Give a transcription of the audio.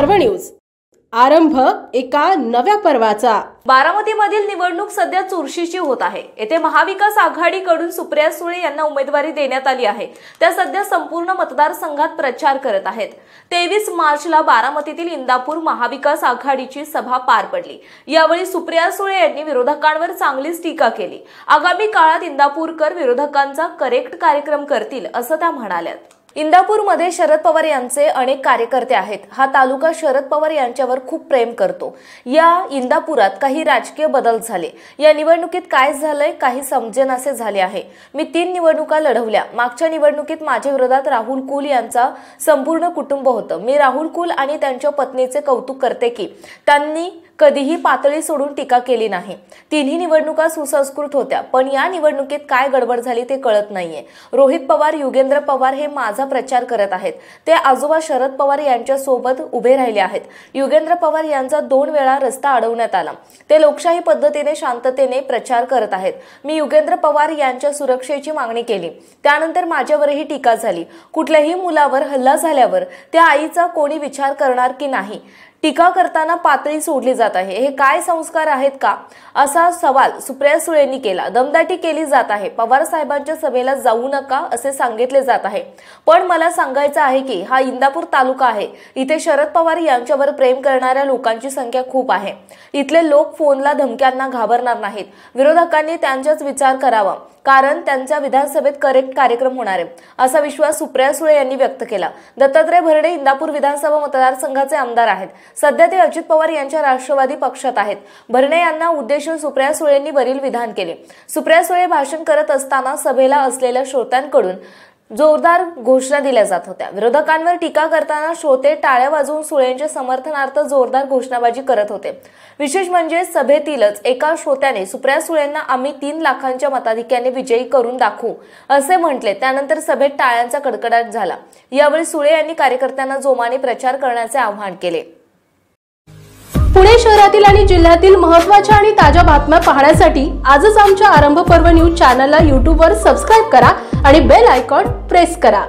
पर्व न्यूज। आरंभ एका नव्या पर्वाचा। बारामतीमधील निवडणूक सध्या चुरशीची होत आहे। येथे महाविकास आघाडीकडून सुप्रिया सुळे यांना उमेदवारी देण्यात आली आहे। त्या सध्या संपूर्ण मतदारसंघात प्रचार करत आहेत। 23 मार्चला बारामतीतील इंदापूर महाविकास आघाडीची सभा पार पडली। यावेळी सुप्रिया सुळे यांनी विरोधकांवर चांगलीच टीका केली। आगामी काळात इंदापूरकर विरोधकांचा करेक्ट कार्यक्रम करतील असं त्या म्हणाल्या। इंदापूरमध्ये शरद पवार यांचे अनेक कार्यकर्ते आहेत। हा तालुका शरद पवार यांच्यावर खूप प्रेम करतो। या इंदापुरात काही राजकीय बदल झाले। या निवडणुकीत काय झालंय काही समजेनासे झाले आहे। मी 3 निवडणुका लढवल्या। मागच्या निवडणुकीत माझ्या विरोधात राहुल कुल यांचा संपूर्ण कुटुंब होतं। मी राहुल कुल आणि त्यांच्या पत्नीचे कौतुक करते की त्यांनी कधीही पातळी सोडून टीका केली नाही। 3ही निवडणुका सुसंस्कृत होत्या, पण या निवडणुकीत काय गडबड झाली ते कळत नाहीये। रोहित पवार, युगेंद्र पवार हे माझा प्रचार करत आहेत। ते आजोबा शरद पवार यांच्या सोबत उभे राहिले आहेत। युगेंद्र पवार यांचा 2 वेळा रस्ता अडवण्यात आला। ते लोकशाही पद्धतीने शांततेने प्रचार करत आहेत। मी युगेंद्र पवार यांच्या सुरक्षेची मागणी केली। त्यानंतर माझ्यावरही टीका झाली। कुठल्याही मुलावर हल्ला झाल्यावर त्या आईचा कोणी विचार करणार की नाही? टीका करताना पातळी सोडली जात आहे। हे काय संस्कार आहेत का? असा सवाल सुप्रिया सुळेंनी केला। दमदाटी केली जात आहे। पवार साहेबांच्या सभेला जाऊ नका असे सांगितले जात आहे। पण मला सांगायचं आहे की हा इंदापूर तालुका आहे। इथे शरद पवार यांच्यावर प्रेम करणाऱ्या लोकांची संख्या खूप आहे। इथले लोक फोनला धमक्यांना घाबरणार नाहीत। विरोधकांनी त्यांचाच विचार करावा, कारण त्यांच्या विधानसभेत करेक्ट कार्यक्रम होणार आहे असा विश्वास सुप्रिया सुळे यांनी व्यक्त केला। दत्तात्रय भरणे इंदापूर विधानसभा मतदारसंघाचे आमदार आहेत। सध्या ते अजित पवार यांच्या राष्ट्रवादी पक्षात आहेत। भरणे यांना उद्देशून सुप्रिया सुळेंनी वरील विधान केले। सुप्रिया सुळे भाषण करत असताना सभेला असलेल्या श्रोत्यांकडून जोरदार घोषणा दिल्या जात होत्या। विरोधकांवर टीका करताना श्रोते टाळ्या वाजवून सुळेंच्या समर्थनार्थ जोरदार घोषणाबाजी करत होते। विशेष म्हणजे सभेतीलच एका श्रोत्याने सुप्रिया सुळेंना आम्ही 3 लाखांच्या मताधिक्याने विजयी करून दाखवू असे म्हटले। त्यानंतर सभेत टाळ्यांचा कडकडाट झाला। यावेळी सुळे यांनी कार्यकर्त्यांना जोमाने प्रचार करण्याचे आवाहन केले। पुणे शहरातील आणि जिल्ह्यातील महत्त्वाच्या आणि ताज्या बातम्या पाहण्यासाठी आजच आमच्या आरंभ पर्व न्यूज चॅनलला YouTube वर सबस्क्राइब करा आणि बेल आयकॉन प्रेस करा।